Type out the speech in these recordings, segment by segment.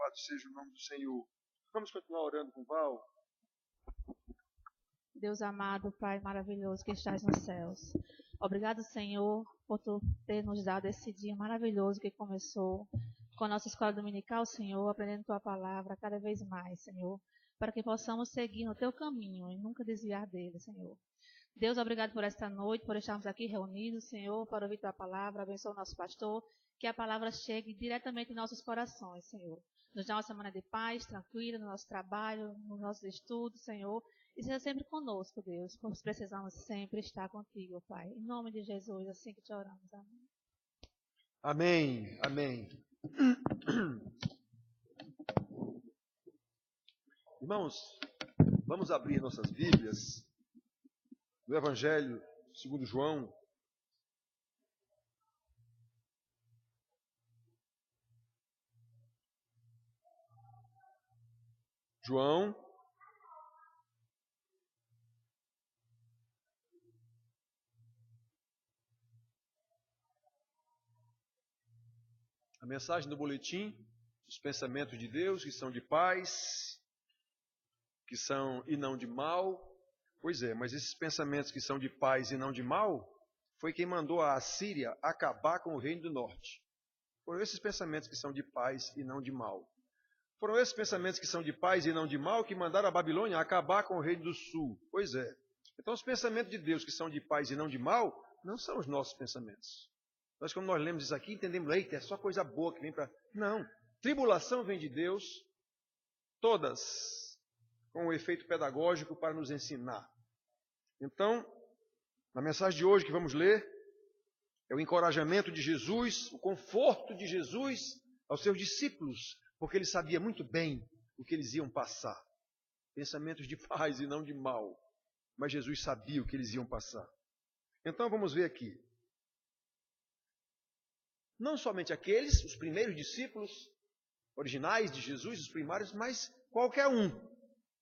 Louvado seja o nome do Senhor. Vamos continuar orando com Val? Deus amado, Pai maravilhoso que estás nos céus. Obrigado, Senhor, por tu ter nos dado esse dia maravilhoso que começou com a nossa escola dominical, Senhor, aprendendo tua palavra cada vez mais, Senhor, para que possamos seguir no teu caminho e nunca desviar dele, Senhor. Deus, obrigado por esta noite, por estarmos aqui reunidos, Senhor, para ouvir tua palavra. Abençoa o nosso pastor, que a palavra chegue diretamente em nossos corações, Senhor. Nos dá uma semana de paz, tranquila, no nosso trabalho, nos nossos estudos, Senhor. E seja sempre conosco, Deus, pois precisamos sempre estar contigo, Pai. Em nome de Jesus, assim que te oramos. Amém. Amém. Amém. Irmãos, vamos abrir nossas Bíblias no Evangelho segundo João. João, a mensagem do boletim, os pensamentos de Deus que são de paz, que são e não de mal. Pois é, mas esses pensamentos que são de paz e não de mal, foi quem mandou a Assíria acabar com o reino do norte. Foram esses pensamentos que são de paz e não de mal. Foram esses pensamentos que são de paz e não de mal que mandaram a Babilônia acabar com o reino do sul. Pois é. Então os pensamentos de Deus que são de paz e não de mal, não são os nossos pensamentos. Nós, quando nós lemos isso aqui, entendemos, eita, é só coisa boa que vem para... Não, tribulação vem de Deus, todas com um efeito pedagógico para nos ensinar. Então, na mensagem de hoje que vamos ler, é o encorajamento de Jesus, o conforto de Jesus aos seus discípulos, porque ele sabia muito bem o que eles iam passar. Pensamentos de paz e não de mal. Mas Jesus sabia o que eles iam passar. Então vamos ver aqui. Não somente aqueles, os primeiros discípulos originais de Jesus, os primários, mas qualquer um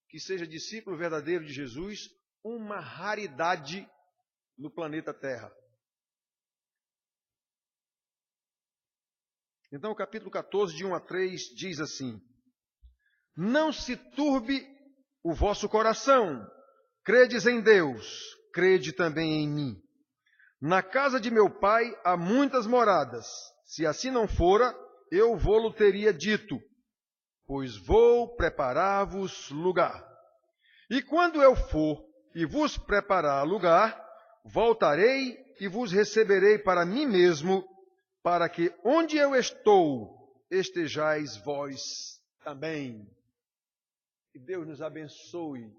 que seja discípulo verdadeiro de Jesus, uma raridade no planeta Terra. Então o capítulo 14, de 1 a 3, diz assim: Não se turbe o vosso coração, credes em Deus, crede também em mim. Na casa de meu pai há muitas moradas. Se assim não fora, eu vô-lo teria dito, pois vou preparar-vos lugar. E quando eu for e vos preparar lugar, voltarei e vos receberei para mim mesmo, para que onde eu estou, estejais vós também. Que Deus nos abençoe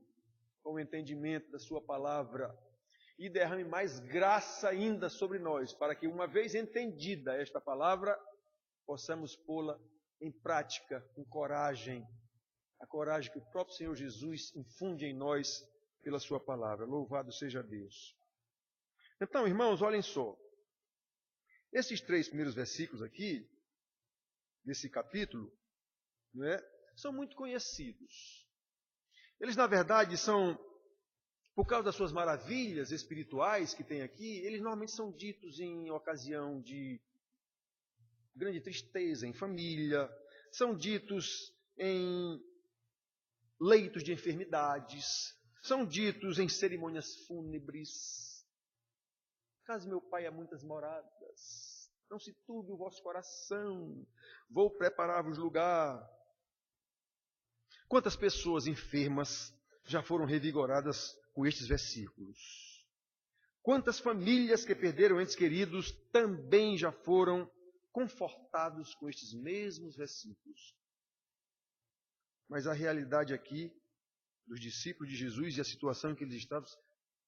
com o entendimento da sua palavra e derrame mais graça ainda sobre nós, para que, uma vez entendida esta palavra, possamos pô-la em prática com coragem, a coragem que o próprio Senhor Jesus infunde em nós pela sua palavra. Louvado seja Deus. Então, irmãos, olhem só. Esses 3 primeiros versículos aqui, desse capítulo, são muito conhecidos. Eles, na verdade, são... Por causa das suas maravilhas espirituais que tem aqui, eles normalmente são ditos em ocasião de grande tristeza em família, são ditos em leitos de enfermidades, são ditos em cerimônias fúnebres. Casa de meu pai há muitas moradas, não se turbe o vosso coração, vou preparar-vos lugar. Quantas pessoas enfermas já foram revigoradas com estes versículos? Quantas famílias que perderam entes queridos também já foram confortados com estes mesmos versículos? Mas a realidade aqui dos discípulos de Jesus e a situação em que eles estavam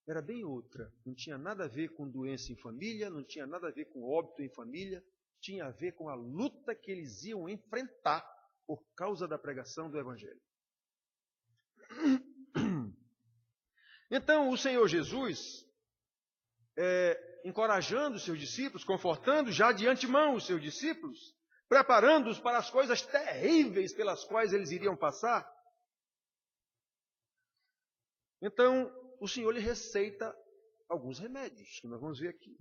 era bem outra. Não tinha nada a ver com doença em família, não tinha nada a ver com óbito em família, tinha a ver com a luta que eles iam enfrentar por causa da pregação do Evangelho. Então, o Senhor Jesus, encorajando os seus discípulos, confortando já de antemão os seus discípulos, preparando-os para as coisas terríveis pelas quais eles iriam passar. Então, o Senhor lhe receita alguns remédios, que nós vamos ver aqui.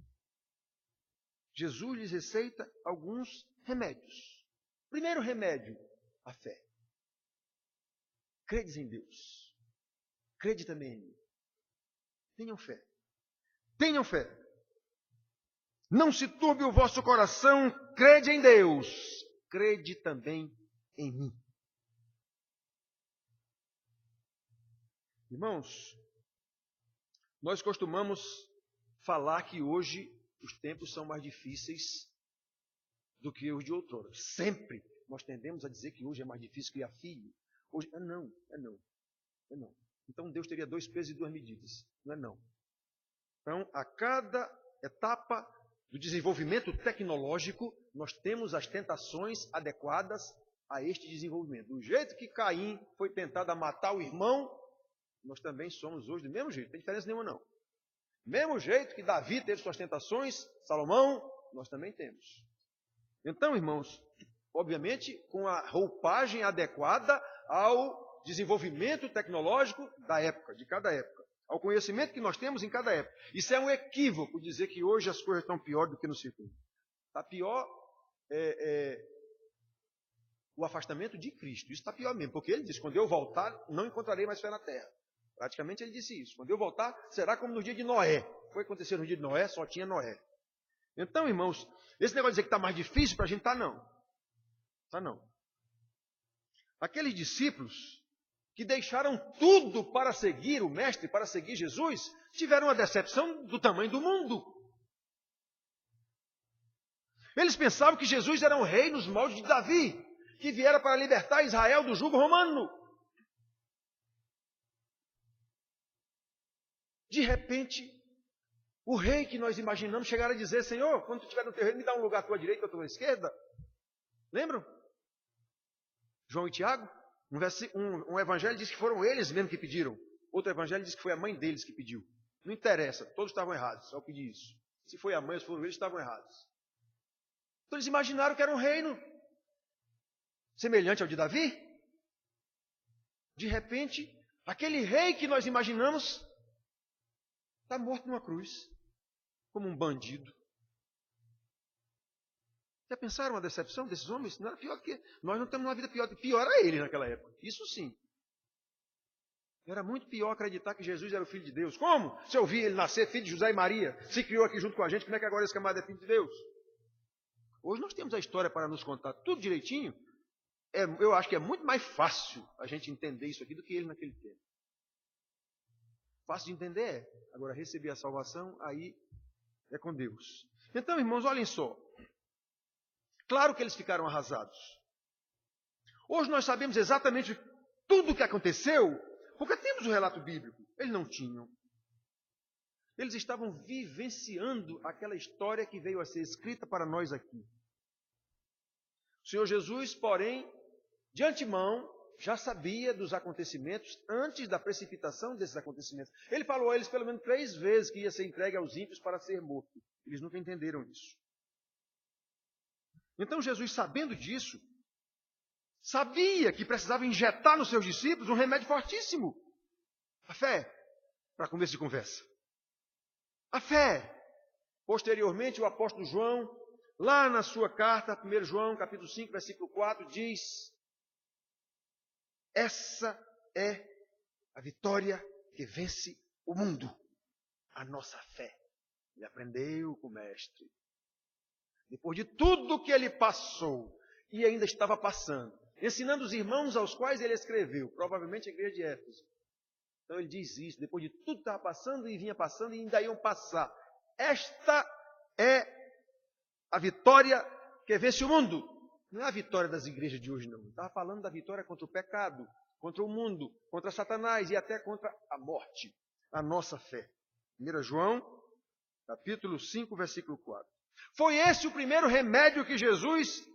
Jesus lhes receita alguns remédios. Primeiro remédio, a fé. Credes em Deus. Crede também em mim. Tenham fé. Tenham fé. Não se turbe o vosso coração, crede em Deus. Crede também em mim. Irmãos, nós costumamos falar que hoje os tempos são mais difíceis do que os de outrora. Sempre nós tendemos a dizer que hoje é mais difícil criar filho. Hoje, não. Então Deus teria 2 pesos e 2 medidas. Não. Então, a cada etapa do desenvolvimento tecnológico, nós temos as tentações adequadas a este desenvolvimento. Do jeito que Caim foi tentado a matar o irmão, nós também somos hoje do mesmo jeito. Não tem diferença nenhuma, não. Do mesmo jeito que Davi teve suas tentações, Salomão, nós também temos. Então, irmãos, obviamente, com a roupagem adequada ao desenvolvimento tecnológico da época, de cada época, ao conhecimento que nós temos em cada época. Isso é um equívoco dizer que hoje as coisas estão pior do que no século. Está pior o afastamento de Cristo. Isso está pior mesmo, porque ele disse, quando eu voltar, não encontrarei mais fé na terra. Praticamente ele disse isso. Quando eu voltar, será como no dia de Noé. Foi acontecer no dia de Noé, só tinha Noé. Então, irmãos, esse negócio de dizer que está mais difícil para a gente, não. Está não. Aqueles discípulos que deixaram tudo para seguir o Mestre, para seguir Jesus, tiveram uma decepção do tamanho do mundo. Eles pensavam que Jesus era um rei nos moldes de Davi, que viera para libertar Israel do jugo romano. De repente, o rei que nós imaginamos chegar a dizer, Senhor, quando tu estiver no teu reino, me dá um lugar à tua direita ou à tua esquerda. Lembram? João e Tiago? Um evangelho diz que foram eles mesmo que pediram. Outro evangelho diz que foi a mãe deles que pediu. Não interessa, todos estavam errados, só que diz isso. Se foi a mãe ou se foram eles, estavam errados. Então eles imaginaram que era um reino semelhante ao de Davi. De repente, aquele rei que nós imaginamos está morto numa cruz, como um bandido. Já pensaram a decepção desses homens? Não era pior que nós não temos uma vida pior. Pior era ele naquela época. Isso sim. Era muito pior acreditar que Jesus era o Filho de Deus. Como? Se eu vi ele nascer, filho de José e Maria, se criou aqui junto com a gente, como é que agora esse camarada é filho de Deus? Hoje nós temos a história para nos contar tudo direitinho. Eu acho que é muito mais fácil a gente entender isso aqui do que ele naquele tempo. Fácil de entender é. Agora, receber a salvação, aí é com Deus. Então, irmãos, olhem só. Claro que eles ficaram arrasados. Hoje nós sabemos exatamente tudo o que aconteceu, porque temos o relato bíblico. Eles não tinham. Eles estavam vivenciando aquela história que veio a ser escrita para nós aqui. O Senhor Jesus, porém, de antemão, já sabia dos acontecimentos antes da precipitação desses acontecimentos. Ele falou a eles pelo menos 3 vezes que ia ser entregue aos ímpios para ser morto. Eles nunca entenderam isso. Então Jesus, sabendo disso, sabia que precisava injetar nos seus discípulos um remédio fortíssimo. A fé, para começo de conversa. A fé. Posteriormente, o apóstolo João, lá na sua carta, 1 João, capítulo 5, versículo 4, diz: essa é a vitória que vence o mundo, a nossa fé. Ele aprendeu com o Mestre. Depois de tudo que ele passou, e ainda estava passando, ensinando os irmãos aos quais ele escreveu, provavelmente a igreja de Éfeso. Então ele diz isso, depois de tudo que estava passando e vinha passando e ainda iam passar. Esta é a vitória que vence o mundo. Não é a vitória das igrejas de hoje, não. Estava falando da vitória contra o pecado, contra o mundo, contra Satanás e até contra a morte. A nossa fé. 1 João, capítulo 5, versículo 4. Foi esse o primeiro remédio que Jesus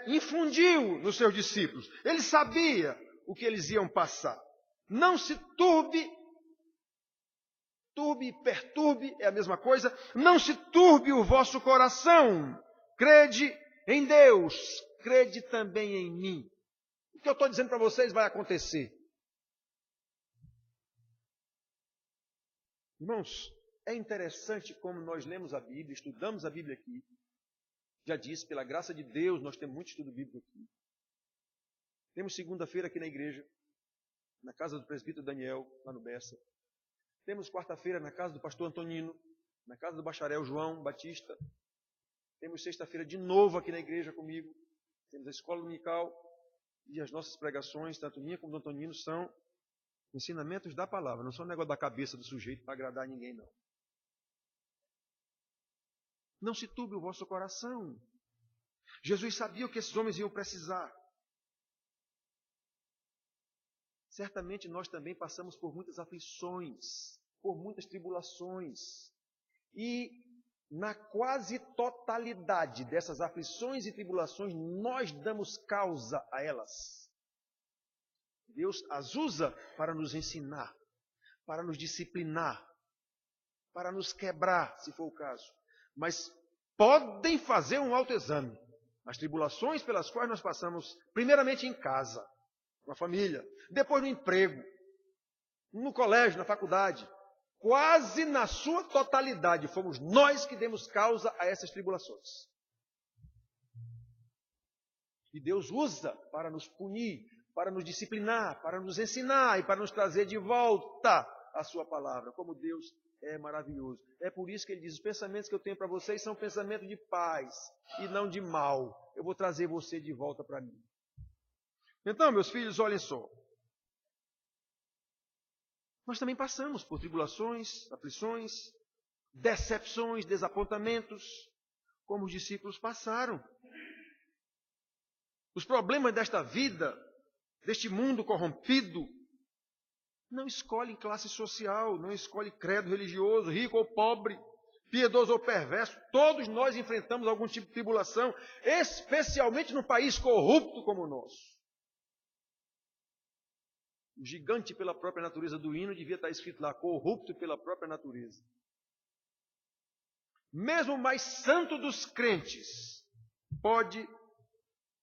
infundiu nos seus discípulos. Ele sabia o que eles iam passar. Não se turbe e perturbe, é a mesma coisa. Não se turbe o vosso coração. Crede em Deus, crede também em mim. O que eu estou dizendo para vocês vai acontecer. Irmãos, é interessante como nós lemos a Bíblia, estudamos a Bíblia aqui. Já disse, pela graça de Deus, nós temos muito estudo bíblico aqui. Temos segunda-feira aqui na igreja, na casa do presbítero Daniel, lá no Bessa. Temos quarta-feira na casa do pastor Antonino, na casa do bacharel João Batista. Temos sexta-feira de novo aqui na igreja comigo. Temos a escola dominical e as nossas pregações, tanto minha como do Antonino, são ensinamentos da palavra. Não são um negócio da cabeça do sujeito para agradar ninguém, não. Não se turbe o vosso coração. Jesus sabia o que esses homens iam precisar. Certamente nós também passamos por muitas aflições, por muitas tribulações. E na quase totalidade dessas aflições e tribulações, nós damos causa a elas. Deus as usa para nos ensinar, para nos disciplinar, para nos quebrar, se for o caso. Mas podem fazer um autoexame. As tribulações pelas quais nós passamos, primeiramente em casa, com a família, depois no emprego, no colégio, na faculdade, quase na sua totalidade, fomos nós que demos causa a essas tribulações. E Deus usa para nos punir, para nos disciplinar, para nos ensinar e para nos trazer de volta a sua palavra. Como Deus é maravilhoso. É por isso que ele diz, os pensamentos que eu tenho para vocês são pensamentos de paz e não de mal. Eu vou trazer você de volta para mim. Então, meus filhos, olhem só. Nós também passamos por tribulações, aflições, decepções, desapontamentos, como os discípulos passaram. Os problemas desta vida, deste mundo corrompido, não escolhem classe social, não escolhem credo religioso, rico ou pobre, piedoso ou perverso. Todos nós enfrentamos algum tipo de tribulação, especialmente num país corrupto como o nosso. O gigante pela própria natureza do hino devia estar escrito lá, corrupto pela própria natureza. Mesmo o mais santo dos crentes pode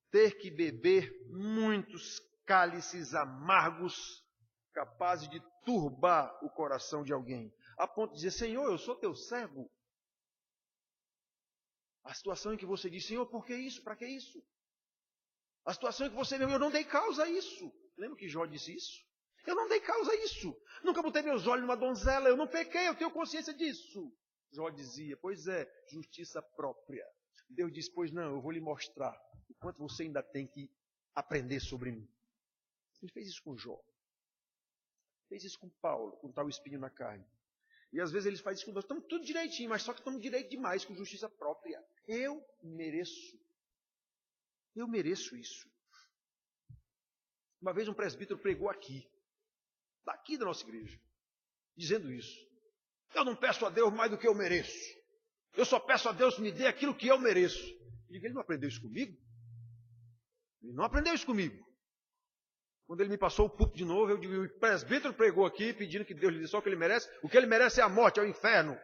ter que beber muitos cálices amargos, capazes de turbar o coração de alguém, a ponto de dizer, Senhor, eu sou teu servo. A situação em que você diz, Senhor, por que isso? Para que isso? A situação em que você, eu não dei causa a isso. Lembra que Jó disse isso? Eu não dei causa a isso. Nunca botei meus olhos numa donzela, eu não pequei, eu tenho consciência disso. Jó dizia, pois é, justiça própria. Deus disse, pois não, eu vou lhe mostrar o quanto você ainda tem que aprender sobre mim. Ele fez isso com Jó. Fez isso com Paulo, com tal espinho na carne. E às vezes ele faz isso com nós. Estamos tudo direitinho, mas só que estamos direito demais, com justiça própria. Eu mereço. Eu mereço isso. Uma vez um presbítero pregou aqui, daqui da nossa igreja, dizendo isso. Eu não peço a Deus mais do que eu mereço. Eu só peço a Deus que me dê aquilo que eu mereço. E ele não aprendeu isso comigo? Ele não aprendeu isso comigo. Quando ele me passou o púlpito de novo, eu digo, o presbítero pregou aqui, pedindo que Deus lhe dê só o que ele merece. O que ele merece é a morte, é o inferno.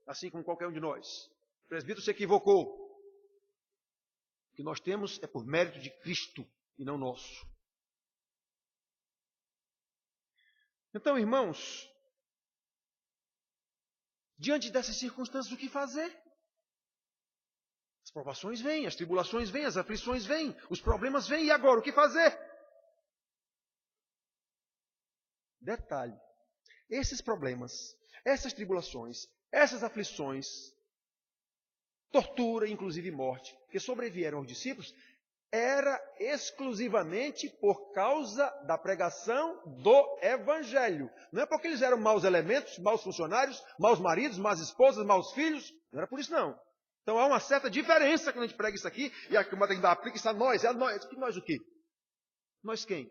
Assim como qualquer um de nós. O presbítero se equivocou. O que nós temos é por mérito de Cristo e não nosso. Então, irmãos, diante dessas circunstâncias, o que fazer? As provações vêm, as tribulações vêm, as aflições vêm, os problemas vêm, e agora o que fazer? Detalhe, esses problemas, essas tribulações, essas aflições, tortura, inclusive morte, que sobrevieram aos discípulos, era exclusivamente por causa da pregação do Evangelho. Não é porque eles eram maus elementos, maus funcionários, maus maridos, más esposas, maus filhos. Não era por isso, não. Então há uma certa diferença quando a gente prega isso aqui, e a turma tem que dar aplica isso a nós. É a nós. Nós o quê? Nós quem?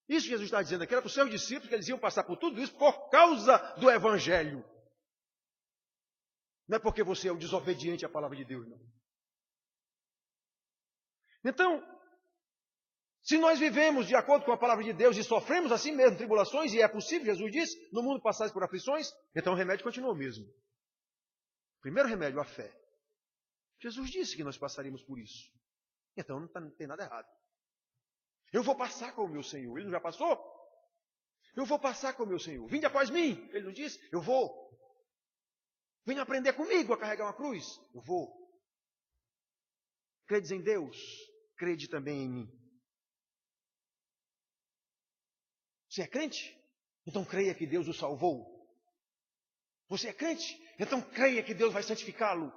Isso que Jesus está dizendo aqui era para os seus discípulos, que eles iam passar por tudo isso por causa do Evangelho. Não é porque você é o desobediente à palavra de Deus, não. Então, se nós vivemos de acordo com a palavra de Deus e sofremos assim mesmo tribulações, e é possível, Jesus disse, no mundo passais por aflições, então o remédio continua o mesmo. Primeiro remédio, a fé. Jesus disse que nós passaríamos por isso. Então não tem nada errado. Eu vou passar com o meu Senhor. Ele não já passou? Eu vou passar com o meu Senhor. Vinde após mim. Ele não disse? Eu vou. Venha aprender comigo a carregar uma cruz. Eu vou. Credes em Deus, crede também em mim. Você é crente? Então creia que Deus o salvou. Você é crente? Então creia que Deus vai santificá-lo.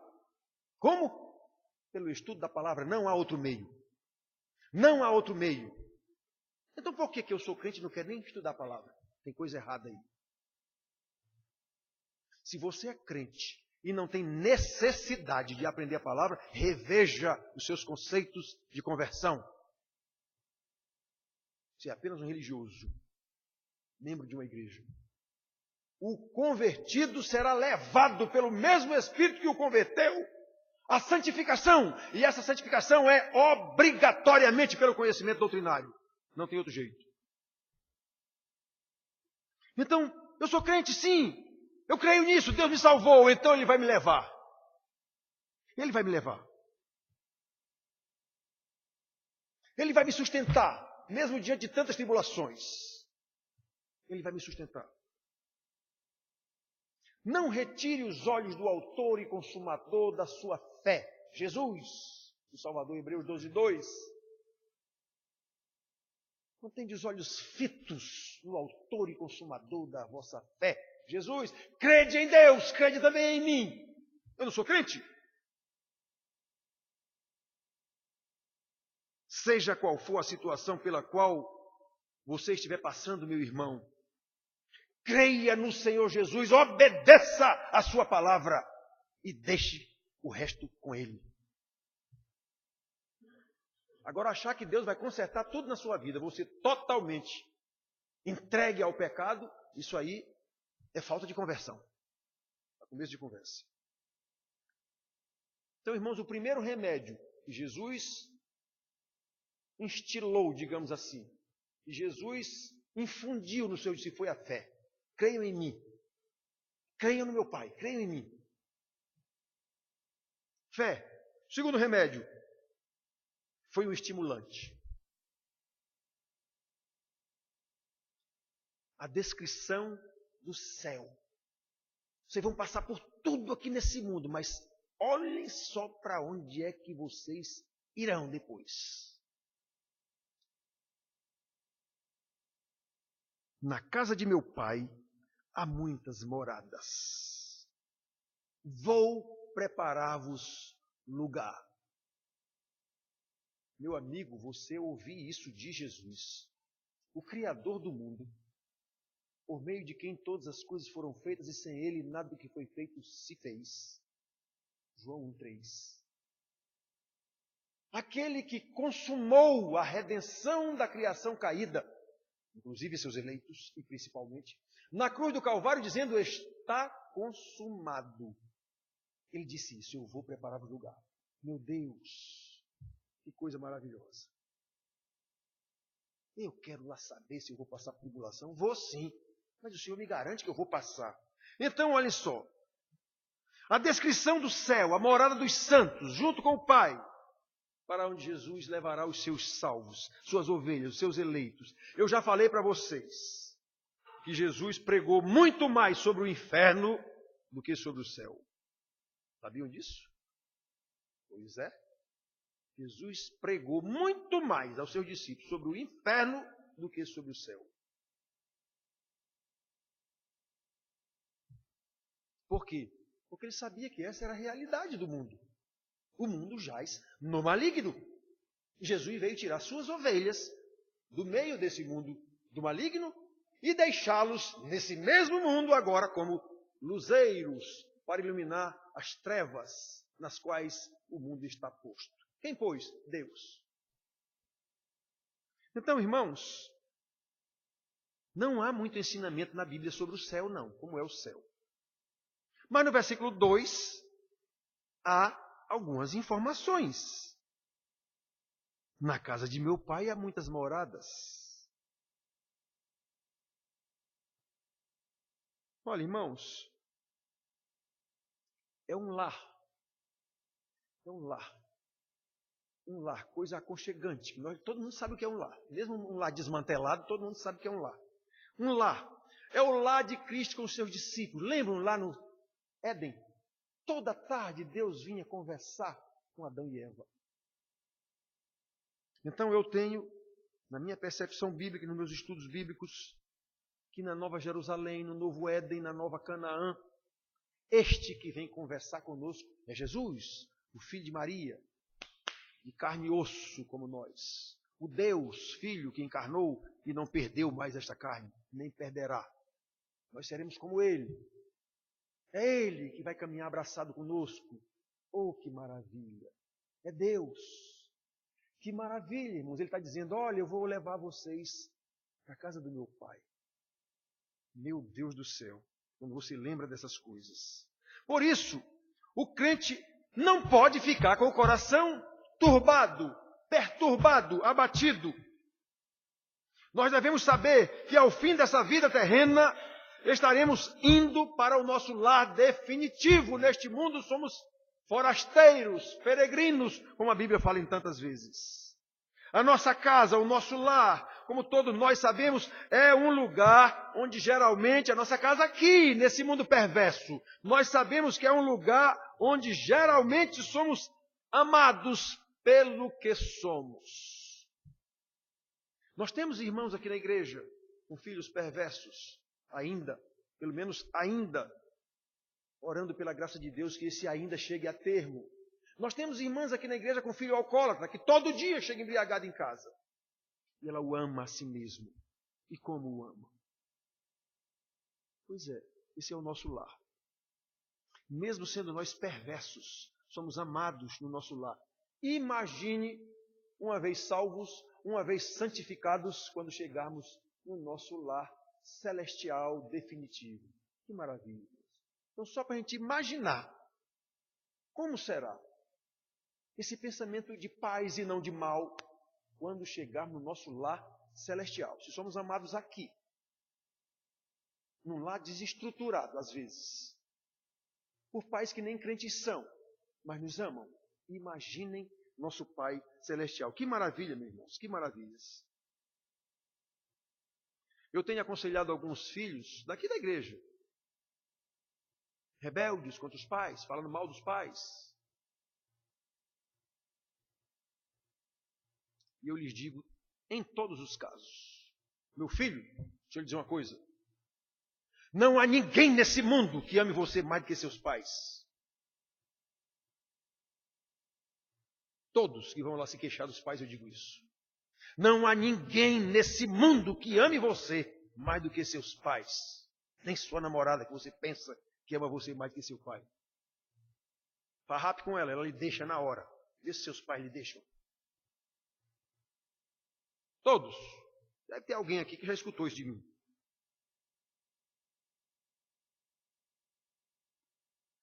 Como? Pelo estudo da palavra. Não há outro meio. Não há outro meio. Então por que eu sou crente e não quero nem estudar a palavra? Tem coisa errada aí. Se você é crente e não tem necessidade de aprender a palavra, reveja os seus conceitos de conversão. Você é apenas um religioso, membro de uma igreja. O convertido será levado pelo mesmo Espírito que o converteu à santificação. E essa santificação é obrigatoriamente pelo conhecimento doutrinário. Não tem outro jeito. Então, eu sou crente, sim. Eu creio nisso, Deus me salvou, então Ele vai me levar. Ele vai me levar. Ele vai me sustentar, mesmo diante de tantas tribulações. Ele vai me sustentar. Não retire os olhos do autor e consumador da sua fé. Jesus, o Salvador, Hebreus 12:2. Não tenha os olhos fitos no autor e consumador da vossa fé. Jesus, crede em Deus, crede também em mim. Eu não sou crente? Seja qual for a situação pela qual você estiver passando, meu irmão, creia no Senhor Jesus, obedeça a sua palavra e deixe o resto com Ele. Agora, achar que Deus vai consertar tudo na sua vida, você totalmente entregue ao pecado, isso aí é falta de conversão. É começo de conversa. Então, irmãos, o primeiro remédio que Jesus instilou, digamos assim, que Jesus infundiu no seu discípulo foi a fé. Creiam em mim. Creiam no meu Pai. Creiam em mim. Fé. Segundo remédio foi o estimulante. A descrição do céu. Vocês vão passar por tudo aqui nesse mundo, mas olhem só para onde é que vocês irão depois. Na casa de meu pai há muitas moradas. Vou preparar-vos lugar. Meu amigo, você ouvir isso de Jesus, o Criador do mundo, por meio de quem todas as coisas foram feitas e sem Ele nada do que foi feito se fez. João 1:3. Aquele que consumou a redenção da criação caída, inclusive seus eleitos e principalmente, na cruz do Calvário dizendo, está consumado. Ele disse isso, eu vou preparar o lugar. Meu Deus, que coisa maravilhosa. Eu quero lá saber se eu vou passar por tribulação. Vou sim, mas o Senhor me garante que eu vou passar. Então, olhem só. A descrição do céu, a morada dos santos, junto com o Pai, para onde Jesus levará os seus salvos, suas ovelhas, os seus eleitos. Eu já falei para vocês que Jesus pregou muito mais sobre o inferno do que sobre o céu. Sabiam disso? Pois é. Jesus pregou muito mais aos seus discípulos sobre o inferno do que sobre o céu. Por quê? Porque ele sabia que essa era a realidade do mundo. O mundo jaz no maligno. Jesus veio tirar suas ovelhas do meio desse mundo do maligno e deixá-los nesse mesmo mundo agora como luzeiros para iluminar as trevas nas quais o mundo está posto. Quem pôs? Deus. Então, irmãos, não há muito ensinamento na Bíblia sobre o céu, não, como é o céu. Mas no versículo 2, há algumas informações. Na casa de meu pai há muitas moradas. Olha, irmãos, é um lar. É um lar. Um lar, coisa aconchegante. Todo mundo sabe o que é um lar. Mesmo um lar desmantelado, todo mundo sabe o que é um lar. Um lar. É o lar de Cristo com os seus discípulos. Lembram lá no Éden? Toda tarde Deus vinha conversar com Adão e Eva. Então eu tenho, na minha percepção bíblica, nos meus estudos bíblicos, que na Nova Jerusalém, no Novo Éden, na Nova Canaã, este que vem conversar conosco é Jesus, o Filho de Maria, de carne e osso como nós. O Deus, Filho, que encarnou e não perdeu mais esta carne, nem perderá. Nós seremos como Ele. É Ele que vai caminhar abraçado conosco. Oh, que maravilha! É Deus. Que maravilha, irmãos. Ele está dizendo, olha, eu vou levar vocês para a casa do meu Pai. Meu Deus do céu, quando você lembra dessas coisas. Por isso, o crente não pode ficar com o coração turbado, perturbado, abatido. Nós devemos saber que ao fim dessa vida terrena, estaremos indo para o nosso lar definitivo. Neste mundo somos forasteiros, peregrinos, como a Bíblia fala em tantas vezes. A nossa casa, o nosso lar, como todos nós sabemos, é um lugar onde geralmente, a nossa casa aqui, nesse mundo perverso, nós sabemos que é um lugar onde geralmente somos amados pelo que somos. Nós temos irmãos aqui na igreja com filhos perversos, ainda, pelo menos ainda, orando pela graça de Deus que esse ainda chegue a termo. Nós temos irmãs aqui na igreja com filho alcoólatra, que todo dia chega embriagado em casa. E ela o ama a si mesmo. E como o ama? Pois é, esse é o nosso lar. Mesmo sendo nós perversos, somos amados no nosso lar. Imagine, uma vez salvos, uma vez santificados, quando chegarmos no nosso lar celestial definitivo. Que maravilha. Então, só para a gente imaginar, como será esse pensamento de paz e não de mal, quando chegar no nosso lar celestial. Se somos amados aqui, num lar desestruturado, às vezes, por pais que nem crentes são, mas nos amam. Imaginem nosso Pai celestial. Que maravilha, meus irmãos, que maravilhas. Eu tenho aconselhado alguns filhos daqui da igreja, rebeldes contra os pais, falando mal dos pais. E eu lhes digo, em todos os casos, meu filho, deixa eu lhe dizer uma coisa, não há ninguém nesse mundo que ame você mais do que seus pais. Todos que vão lá se queixar dos pais, eu digo isso. Não há ninguém nesse mundo que ame você mais do que seus pais. Nem sua namorada, que você pensa que ama você mais do que seu pai. Farrape com ela, ela lhe deixa na hora. Vê se seus pais lhe deixam. Todos. Deve ter alguém aqui que já escutou isso de mim.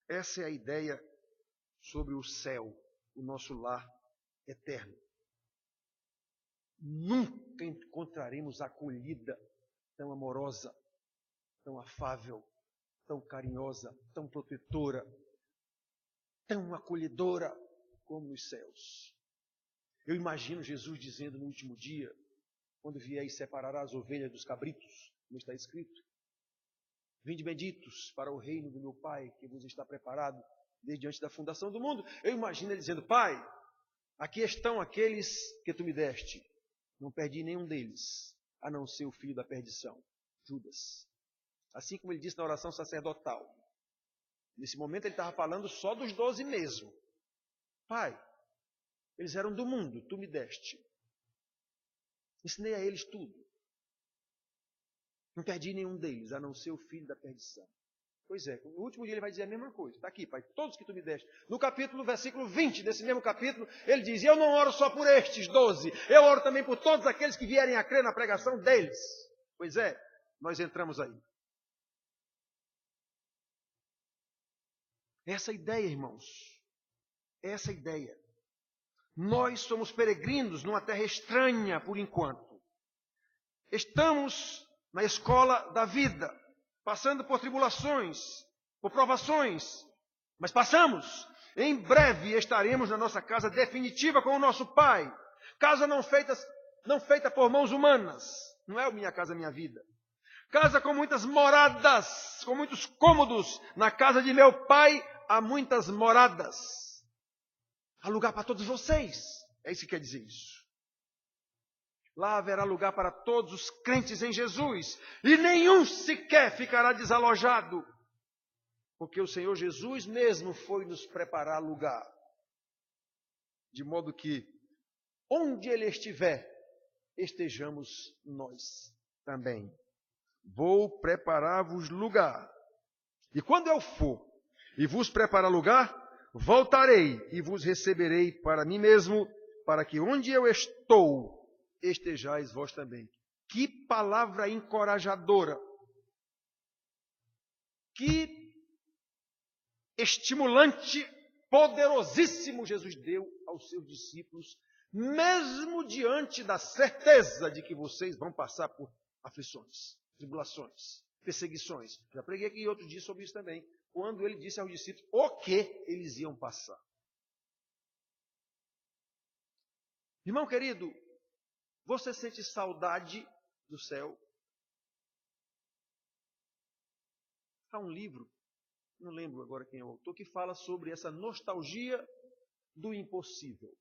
Essa é a ideia sobre o céu, o nosso lar eterno. Nunca encontraremos acolhida tão amorosa, tão afável, tão carinhosa, tão protetora, tão acolhedora como nos céus. Eu imagino Jesus dizendo no último dia, quando vier e separará as ovelhas dos cabritos, como está escrito, vinde benditos para o reino do meu Pai, que vos está preparado desde antes da fundação do mundo. Eu imagino ele dizendo, Pai, aqui estão aqueles que tu me deste. Não perdi nenhum deles, a não ser o filho da perdição, Judas. Assim como ele disse na oração sacerdotal. Nesse momento ele estava falando só dos 12 mesmo. Pai, eles eram do mundo, tu me deste. Ensinei a eles tudo. Não perdi nenhum deles, a não ser o filho da perdição. Pois é, no último dia ele vai dizer a mesma coisa. Está aqui, Pai, todos que tu me deste. No capítulo, versículo 20 desse mesmo capítulo, ele diz, eu não oro só por estes 12, eu oro também por todos aqueles que vierem a crer na pregação deles. Pois é, nós entramos aí. Essa ideia, irmãos, essa ideia. Nós somos peregrinos numa terra estranha por enquanto. Estamos na escola da vida, passando por tribulações, por provações, mas passamos. Em breve estaremos na nossa casa definitiva com o nosso Pai. Casa não feita por mãos humanas. Não é minha casa, minha vida. Casa com muitas moradas, com muitos cômodos. Na casa de meu Pai há muitas moradas. Há lugar para todos vocês. É isso que quer dizer isso. Lá haverá lugar para todos os crentes em Jesus. E nenhum sequer ficará desalojado. Porque o Senhor Jesus mesmo foi nos preparar lugar. De modo que, onde Ele estiver, estejamos nós também. Vou preparar-vos lugar. E quando eu for e vos preparar lugar, voltarei e vos receberei para mim mesmo, para que onde eu estou, estejais vós também. Que palavra encorajadora. Que estimulante, poderosíssimo Jesus deu aos seus discípulos, mesmo diante da certeza de que vocês vão passar por aflições, tribulações, perseguições. Já preguei aqui outro dia sobre isso também, quando ele disse aos discípulos o que eles iam passar. Irmão querido, você sente saudade do céu? Há um livro, não lembro agora quem é o autor, que fala sobre essa nostalgia do impossível.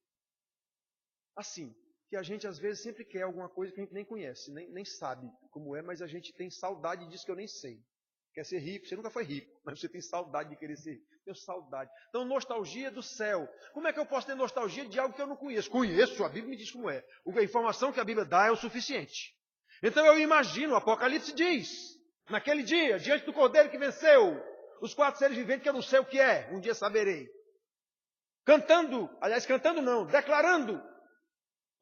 Assim, que a gente às vezes sempre quer alguma coisa que a gente nem conhece, nem sabe como é, mas a gente tem saudade disso que eu nem sei. Quer ser rico, você nunca foi rico, mas você tem saudade de querer ser rico. Tenho saudade. Então, nostalgia do céu. Como é que eu posso ter nostalgia de algo que eu não conheço? Conheço, a Bíblia me diz como é. A informação que a Bíblia dá é o suficiente. Então eu imagino, o Apocalipse diz, naquele dia, diante do Cordeiro que venceu, os 4 seres viventes que eu não sei o que é, um dia saberei. Cantando não, declarando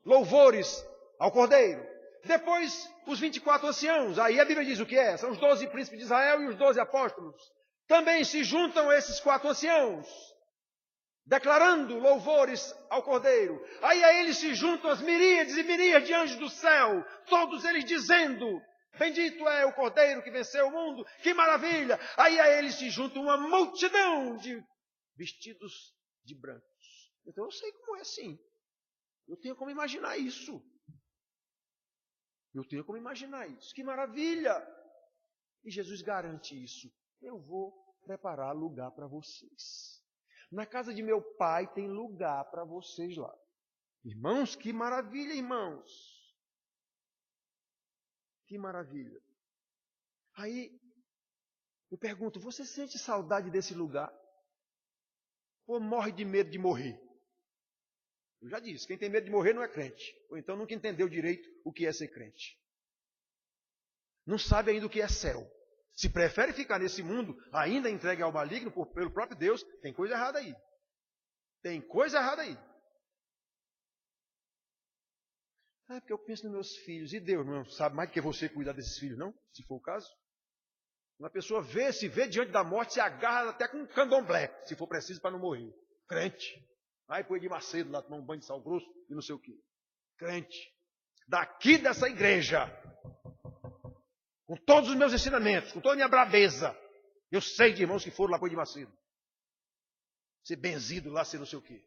louvores ao Cordeiro. Depois, os 24 anciãos. Aí a Bíblia diz o que é. São os 12 príncipes de Israel e os 12 apóstolos. Também se juntam esses 4 anciãos, declarando louvores ao Cordeiro. Aí a eles se juntam as miríades e miríades de anjos do céu. Todos eles dizendo, bendito é o Cordeiro que venceu o mundo. Que maravilha! Aí a eles se juntam uma multidão de vestidos de brancos. Então eu sei como é assim. Eu tenho como imaginar isso. Que maravilha! E Jesus garante isso. Eu vou preparar lugar para vocês. Na casa de meu pai tem lugar para vocês lá. Irmãos, que maravilha, irmãos. Que maravilha. Aí, eu pergunto, você sente saudade desse lugar? Ou morre de medo de morrer? Eu já disse, quem tem medo de morrer não é crente. Ou então nunca entendeu direito o que é ser crente. Não sabe ainda o que é céu. Se prefere ficar nesse mundo, ainda entregue ao maligno pelo próprio Deus, tem coisa errada aí. Tem coisa errada aí. Ah, porque eu penso nos meus filhos. E Deus não sabe mais do que você cuidar desses filhos, não? Se for o caso. Uma pessoa se vê diante da morte, se agarra até com um candomblé, se for preciso para não morrer. Crente. Aí põe de Macedo lá, tomar um banho de sal grosso e não sei o quê. Crente. Daqui dessa igreja, com todos os meus ensinamentos, com toda a minha braveza, eu sei de irmãos que foram lá põe de Macedo. Ser benzido lá, ser não sei o quê.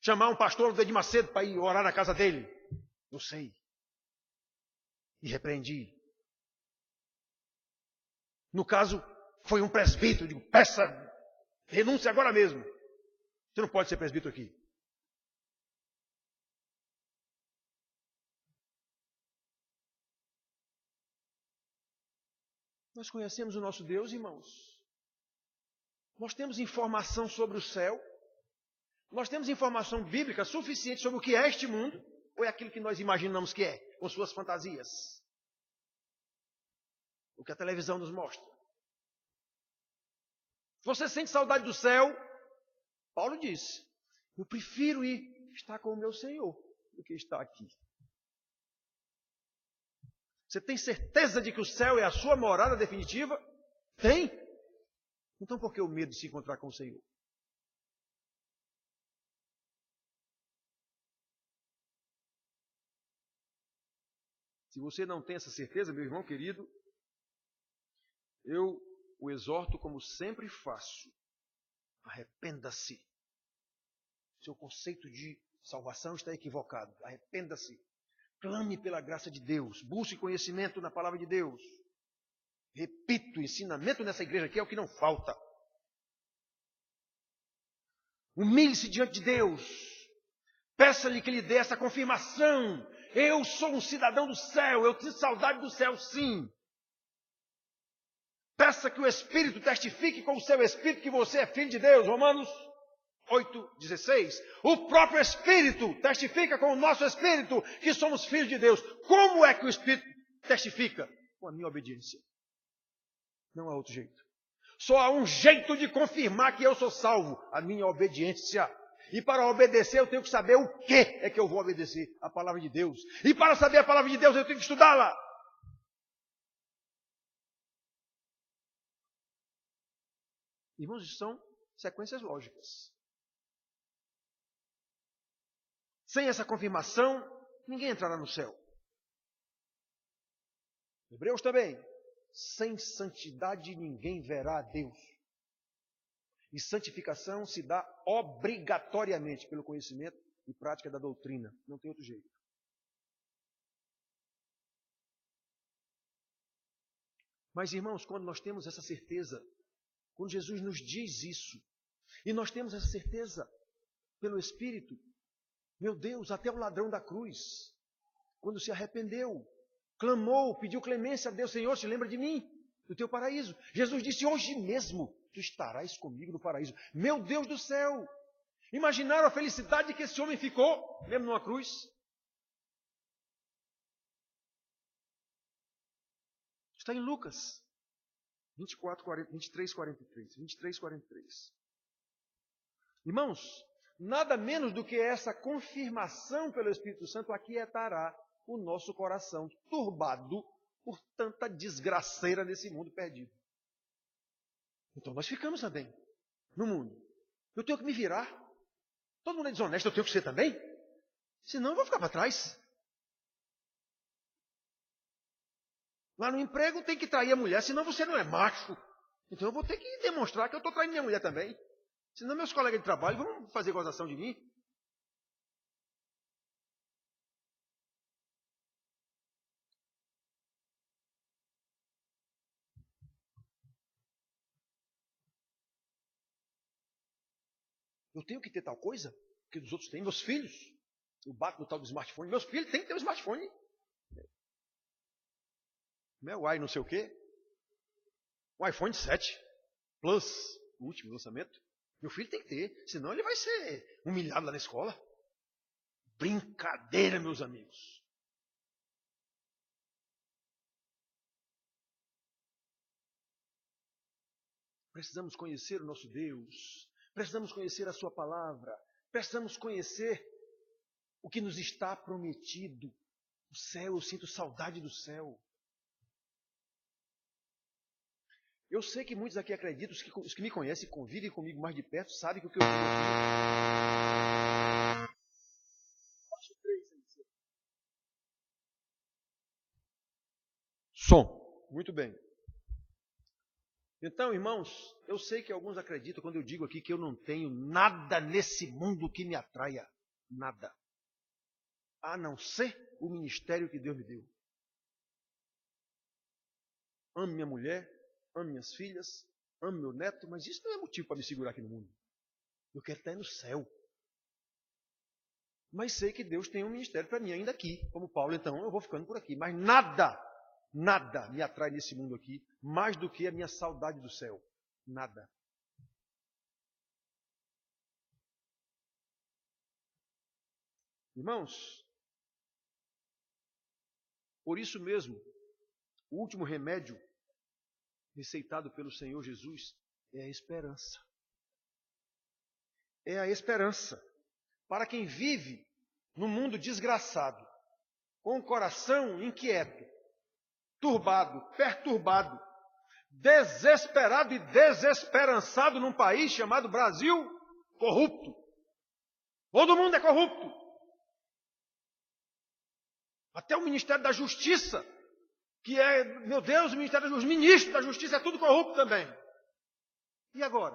Chamar um pastor de Macedo para ir orar na casa dele. Eu sei. E repreendi. No caso, foi um presbítero. Eu digo, peça, renúncia agora mesmo. Você não pode ser presbítero aqui. Nós conhecemos o nosso Deus, irmãos. Nós temos informação sobre o céu. Nós temos informação bíblica suficiente sobre o que é este mundo. Ou é aquilo que nós imaginamos que é, com suas fantasias? O que a televisão nos mostra. Você sente saudade do céu? Paulo disse, eu prefiro ir estar com o meu Senhor do que estar aqui. Você tem certeza de que o céu é a sua morada definitiva? Tem? Então por que o medo de se encontrar com o Senhor? Se você não tem essa certeza, meu irmão querido, eu o exorto como sempre faço. Arrependa-se. Seu conceito de salvação está equivocado. Arrependa-se. Clame pela graça de Deus. Busque conhecimento na palavra de Deus. Repito, ensinamento nessa igreja aqui é o que não falta. Humilhe-se diante de Deus. Peça-lhe que lhe dê essa confirmação. Eu sou um cidadão do céu, eu tenho saudade do céu, sim. Peça que o Espírito testifique com o seu Espírito que você é filho de Deus. Romanos 8,16. O próprio Espírito testifica com o nosso Espírito que somos filhos de Deus. Como é que o Espírito testifica? Com a minha obediência. Não há outro jeito. Só há um jeito de confirmar que eu sou salvo. A minha obediência. E para obedecer eu tenho que saber o que é que eu vou obedecer. A palavra de Deus. E para saber a palavra de Deus eu tenho que estudá-la. Irmãos, isso são sequências lógicas. Sem essa confirmação, ninguém entrará no céu. Hebreus também. Sem santidade ninguém verá a Deus. E santificação se dá obrigatoriamente pelo conhecimento e prática da doutrina. Não tem outro jeito. Mas, irmãos, quando nós temos essa certeza, quando Jesus nos diz isso, e nós temos essa certeza pelo Espírito, meu Deus, até o ladrão da cruz, quando se arrependeu, clamou, pediu clemência a Deus, Senhor, se lembra de mim, do teu paraíso. Jesus disse, hoje mesmo tu estarás comigo no paraíso. Meu Deus do céu! Imaginaram a felicidade que esse homem ficou, mesmo numa cruz? Está em Lucas 23, 43. Irmãos, nada menos do que essa confirmação pelo Espírito Santo aquietará o nosso coração turbado por tanta desgraceira nesse mundo perdido. Então nós ficamos também no mundo. Eu tenho que me virar. Todo mundo é desonesto, eu tenho que ser também? Senão eu vou ficar para trás. Lá no emprego tem que trair a mulher, senão você não é macho. Então eu vou ter que demonstrar que eu estou traindo minha mulher também. Senão meus colegas de trabalho vão fazer gozação de mim. Eu tenho que ter tal coisa que os outros têm. Meus filhos, eu bato no tal do smartphone. Meus filhos têm que ter um smartphone. Meu não sei o quê. Um iPhone 7 Plus, o último lançamento. Meu filho tem que ter, senão ele vai ser humilhado lá na escola. Brincadeira, meus amigos. Precisamos conhecer o nosso Deus. Precisamos conhecer a sua palavra. Precisamos conhecer o que nos está prometido. O céu, eu sinto saudade do céu. Eu sei que muitos aqui acreditam, os que me conhecem e convivem comigo mais de perto, sabem que o que eu digo aqui... Som. Muito bem. Então, irmãos, eu sei que alguns acreditam quando eu digo aqui que eu não tenho nada nesse mundo que me atraia. Nada. A não ser o ministério que Deus me deu. Amo minha mulher, amo minhas filhas, amo meu neto, mas isso não é motivo para me segurar aqui no mundo. Eu quero estar no céu. Mas sei que Deus tem um ministério para mim ainda aqui. Como Paulo, então eu vou ficando por aqui. Mas nada me atrai nesse mundo aqui, mais do que a minha saudade do céu. Nada. Irmãos, por isso mesmo, o último remédio receitado pelo Senhor Jesus é a esperança. É a esperança. Para quem vive num mundo desgraçado, com o coração inquieto, turbado, perturbado, desesperado e desesperançado num país chamado Brasil, corrupto. Todo mundo é corrupto. Até o Ministério da Justiça, que é, meu Deus, o Ministério da Justiça, os ministros da Justiça é tudo corrupto também. E agora?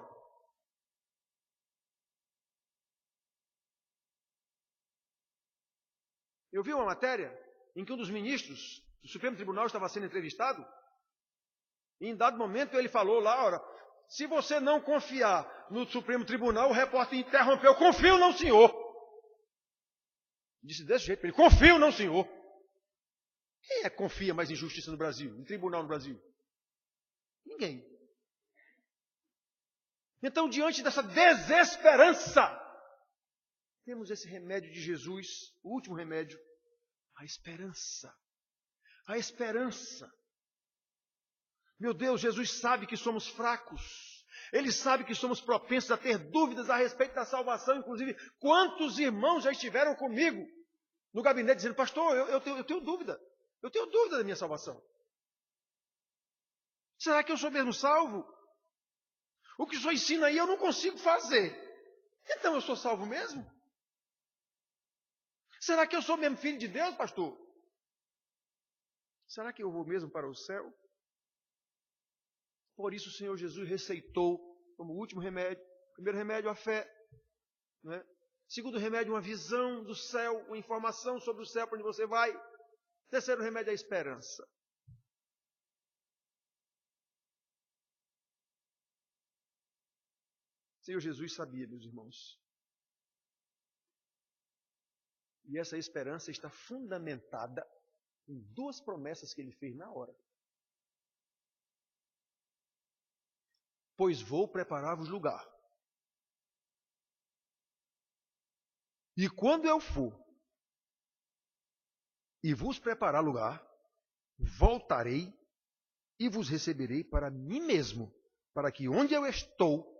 Eu vi uma matéria em que um dos ministros do Supremo Tribunal estava sendo entrevistado, e em dado momento ele falou lá, ora, se você não confiar no Supremo Tribunal, o repórter interrompeu, confio não, senhor. Disse desse jeito para ele: confio não, senhor. Quem é que confia mais em justiça no Brasil, em tribunal no Brasil? Ninguém. Então, diante dessa desesperança, temos esse remédio de Jesus, o último remédio, a esperança. A esperança. Meu Deus, Jesus sabe que somos fracos. Ele sabe que somos propensos a ter dúvidas a respeito da salvação. Inclusive, quantos irmãos já estiveram comigo no gabinete dizendo: pastor, eu tenho dúvida. Eu tenho dúvida da minha salvação. Será que eu sou mesmo salvo? O que o senhor ensina aí eu não consigo fazer. Então eu sou salvo mesmo? Será que eu sou mesmo filho de Deus, pastor? Será que eu vou mesmo para o céu? Por isso o Senhor Jesus receitou como último remédio. Primeiro remédio, a fé. Não é? Segundo remédio, uma visão do céu, uma informação sobre o céu para onde você vai. Terceiro remédio, a esperança. O Senhor Jesus sabia, meus irmãos. E essa esperança está fundamentada em duas promessas que ele fez na hora. Pois vou preparar-vos lugar. E quando eu for e vos preparar lugar, voltarei e vos receberei para mim mesmo, para que onde eu estou,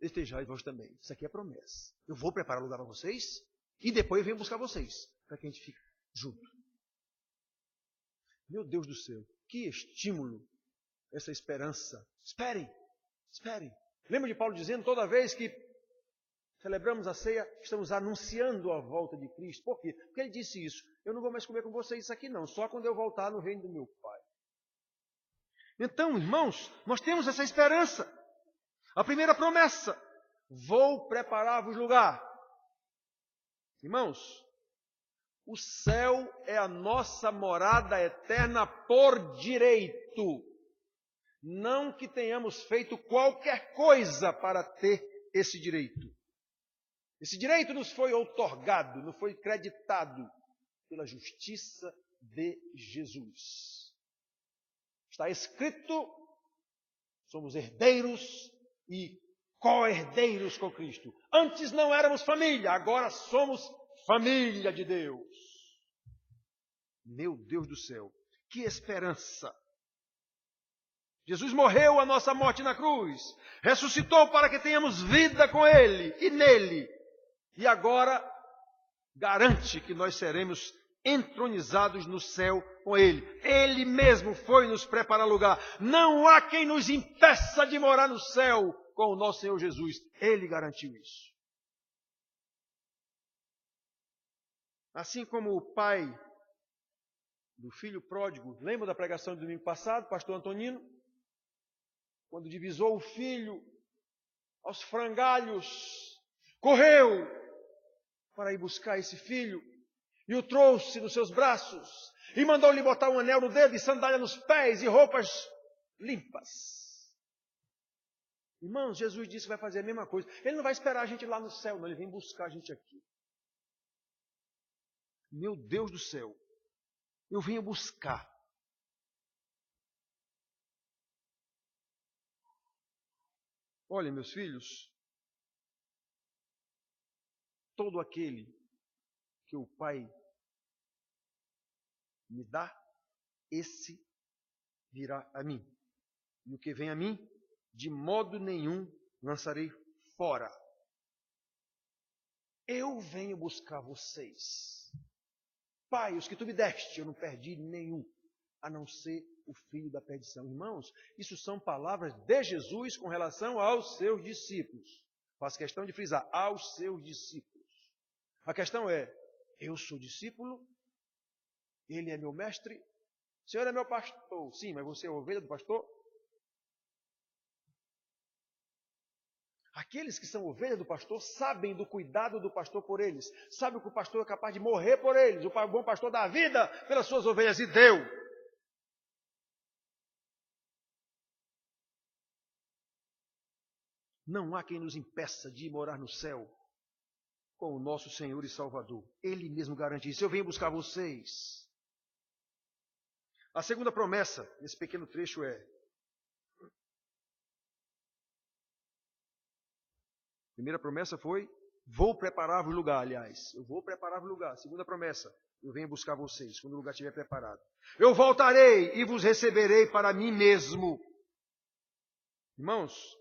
estejais vós também. Isso aqui é promessa. Eu vou preparar lugar para vocês e depois eu venho buscar vocês, para que a gente fique junto. Meu Deus do céu, que estímulo essa esperança. Esperem. Lembra de Paulo dizendo, toda vez que celebramos a ceia, estamos anunciando a volta de Cristo. Por quê? Porque ele disse isso. Eu não vou mais comer com vocês isso aqui não, só quando eu voltar no reino do meu Pai. Então, irmãos, nós temos essa esperança. A primeira promessa, vou preparar-vos lugar. Irmãos, o céu é a nossa morada eterna por direito. Não que tenhamos feito qualquer coisa para ter esse direito. Esse direito nos foi outorgado, nos foi creditado pela justiça de Jesus. Está escrito, somos herdeiros e co-herdeiros com Cristo. Antes não éramos família, agora somos família de Deus. Meu Deus do céu, que esperança! Jesus morreu a nossa morte na cruz, ressuscitou para que tenhamos vida com Ele e nele. E agora garante que nós seremos entronizados no céu com Ele. Ele mesmo foi nos preparar lugar. Não há quem nos impeça de morar no céu com o nosso Senhor Jesus. Ele garantiu isso. Assim como o pai do filho pródigo, lembra da pregação do domingo passado, pastor Antonino? Quando divisou o filho aos frangalhos, correu para ir buscar esse filho e o trouxe nos seus braços e mandou-lhe botar um anel no dedo e sandália nos pés e roupas limpas. Irmãos, Jesus disse que vai fazer a mesma coisa. Ele não vai esperar a gente lá no céu, não. Ele vem buscar a gente aqui. Meu Deus do céu, eu venho buscar. Olha, meus filhos, todo aquele que o Pai me dá, esse virá a mim. E o que vem a mim, de modo nenhum lançarei fora. Eu venho buscar vocês. Pai, os que tu me deste, eu não perdi nenhum, a não ser o filho da perdição. Irmãos, isso são palavras de Jesus com relação aos seus discípulos. Faço questão de frisar, aos seus discípulos. A questão é, eu sou discípulo, ele é meu mestre, o Senhor é meu pastor. Sim, mas você é ovelha do pastor? Aqueles que são ovelhas do pastor sabem do cuidado do pastor por eles. Sabem que o pastor é capaz de morrer por eles. O bom pastor dá a vida pelas suas ovelhas e deu. Não há quem nos impeça de ir morar no céu com o nosso Senhor e Salvador. Ele mesmo garante isso. Eu venho buscar vocês. A segunda promessa, nesse pequeno trecho, é: a primeira promessa foi: vou preparar-vos lugar. Aliás, eu vou preparar-vos lugar. A segunda promessa: eu venho buscar vocês quando o lugar estiver preparado. Eu voltarei e vos receberei para mim mesmo. Irmãos,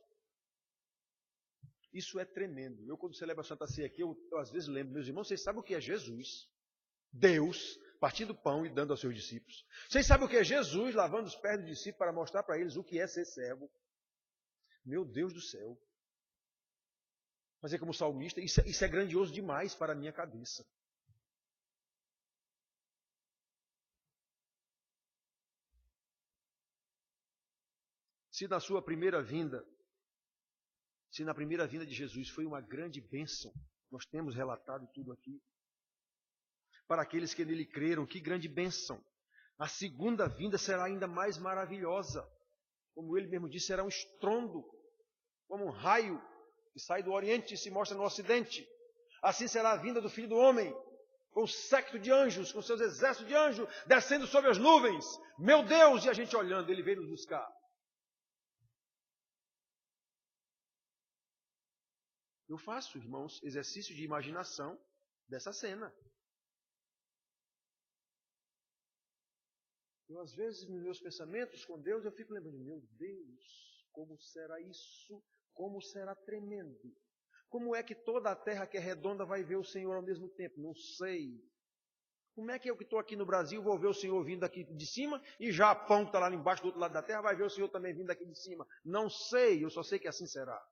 isso é tremendo. Eu, quando celebro a Santa Ceia aqui, eu às vezes lembro, meus irmãos, vocês sabem o que é Jesus? Deus partindo pão e dando aos seus discípulos. Vocês sabem o que é Jesus lavando os pés dos discípulos para mostrar para eles o que é ser servo? Meu Deus do céu. Mas é como salmista, isso é grandioso demais para a minha cabeça. Se na primeira vinda de Jesus foi uma grande bênção, nós temos relatado tudo aqui. Para aqueles que nele creram, que grande bênção. A segunda vinda será ainda mais maravilhosa. Como ele mesmo disse, será um estrondo, como um raio que sai do Oriente e se mostra no Ocidente. Assim será a vinda do Filho do Homem, com o séquito de anjos, com seus exércitos de anjos, descendo sobre as nuvens. Meu Deus! E a gente olhando, ele veio nos buscar. Eu faço, irmãos, exercício de imaginação dessa cena. Eu, às vezes, nos meus pensamentos com Deus, eu fico lembrando, meu Deus, como será isso? Como será tremendo? Como é que toda a terra que é redonda vai ver o Senhor ao mesmo tempo? Não sei. Como é que eu que estou aqui no Brasil vou ver o Senhor vindo aqui de cima e Japão, que está lá embaixo do outro lado da terra, vai ver o Senhor também vindo aqui de cima? Não sei, eu só sei que assim será.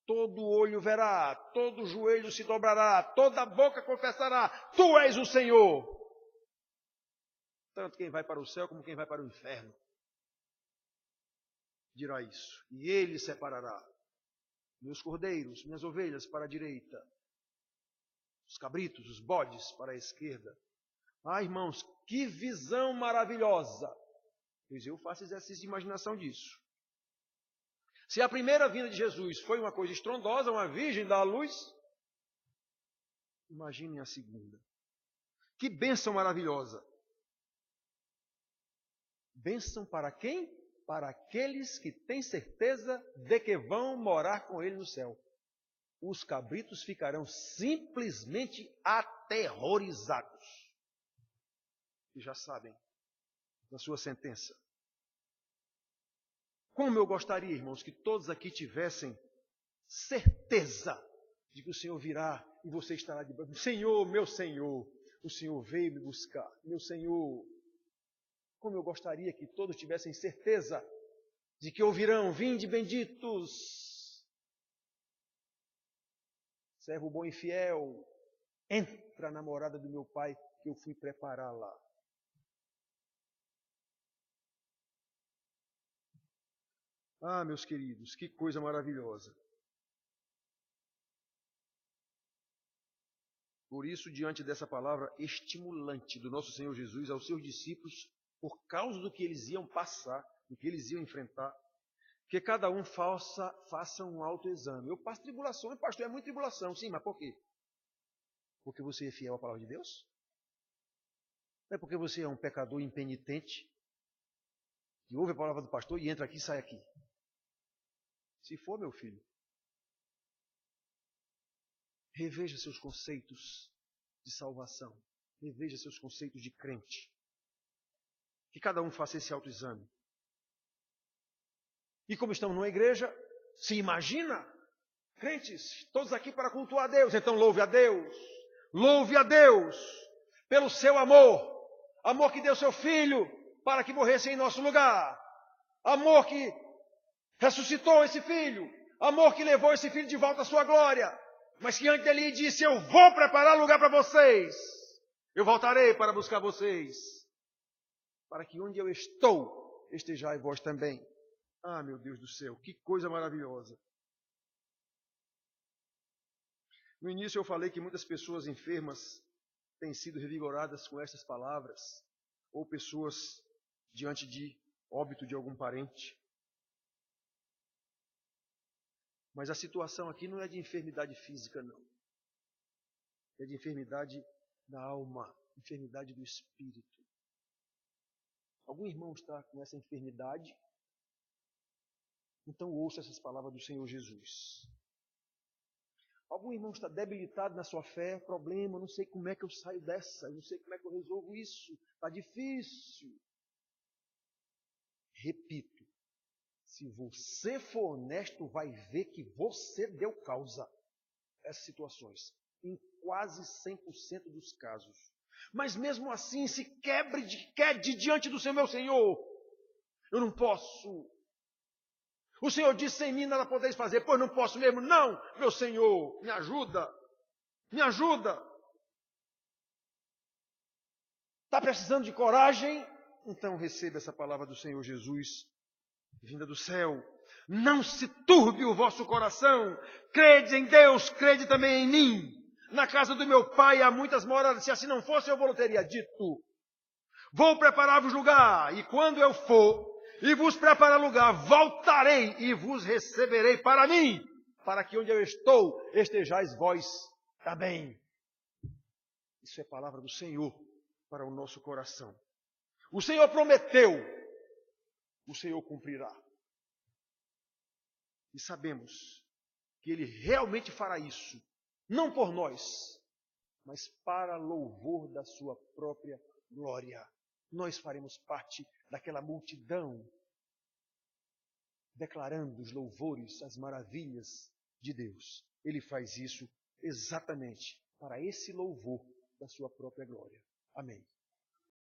Todo olho verá, todo joelho se dobrará, toda boca confessará, Tu és o Senhor. Tanto quem vai para o céu como quem vai para o inferno dirá isso. E Ele separará meus cordeiros, minhas ovelhas para a direita, os cabritos, os bodes para a esquerda. Ah, irmãos, que visão maravilhosa! Pois eu faço exercício de imaginação disso. Se a primeira vinda de Jesus foi uma coisa estrondosa, uma virgem dá à luz, imaginem a segunda. Que bênção maravilhosa! Bênção para quem? Para aqueles que têm certeza de que vão morar com Ele no céu. Os cabritos ficarão simplesmente aterrorizados. E já sabem da sua sentença. Como eu gostaria, irmãos, que todos aqui tivessem certeza de que o Senhor virá e você estará de braços. Senhor, meu Senhor, o Senhor veio me buscar. Meu Senhor, como eu gostaria que todos tivessem certeza de que ouvirão, vinde benditos, servo bom e fiel, entra na morada do meu Pai que eu fui preparar lá. Ah, meus queridos, que coisa maravilhosa. Por isso, diante dessa palavra estimulante do nosso Senhor Jesus aos seus discípulos, por causa do que eles iam passar, do que eles iam enfrentar, que cada um faça um autoexame. Eu passo tribulação, pastor, é muita tribulação. Sim, mas por quê? Porque você é fiel à palavra de Deus? Não é porque você é um pecador impenitente, que ouve a palavra do pastor e entra aqui e sai aqui. Se for, meu filho, reveja seus conceitos de salvação. Reveja seus conceitos de crente. Que cada um faça esse autoexame. E como estamos numa igreja, se imagina, crentes, todos aqui para cultuar a Deus. Então louve a Deus. Louve a Deus pelo seu amor. Amor que deu seu Filho para que morresse em nosso lugar. Amor que ressuscitou esse Filho. Amor que levou esse Filho de volta à sua glória. Mas que antes dele disse, eu vou preparar lugar para vocês. Eu voltarei para buscar vocês. Para que onde eu estou, estejais vós também. Ah, meu Deus do céu, que coisa maravilhosa. No início eu falei que muitas pessoas enfermas têm sido revigoradas com estas palavras, ou pessoas diante de óbito de algum parente. Mas a situação aqui não é de enfermidade física, não. É de enfermidade da alma, enfermidade do espírito. Algum irmão está com essa enfermidade? Então ouça essas palavras do Senhor Jesus. Algum irmão está debilitado na sua fé, problema, não sei como é que eu saio dessa, não sei como é que eu resolvo isso, está difícil. Repito, se você for honesto, vai ver que você deu causa a essas situações, em quase 100% dos casos. Mas mesmo assim, se quede diante do meu Senhor. Eu não posso. O Senhor disse, sem mim nada podeis fazer. Pois não posso mesmo? Não, meu Senhor, me ajuda. Me ajuda. Está precisando de coragem? Então receba essa palavra do Senhor Jesus, vinda do céu. Não se turbe o vosso coração. Crede em Deus, crede também em mim. Na casa do meu pai há muitas moradas. Se assim não fosse, eu vos teria dito. Vou preparar-vos lugar. E quando eu for e vos preparar lugar, voltarei e vos receberei para mim, para que onde eu estou, estejais vós também. Isso é palavra do Senhor para o nosso coração. O Senhor prometeu, o Senhor cumprirá. E sabemos que Ele realmente fará isso, não por nós, mas para louvor da sua própria glória. Nós faremos parte daquela multidão, declarando os louvores, as maravilhas de Deus. Ele faz isso exatamente para esse louvor da sua própria glória. Amém.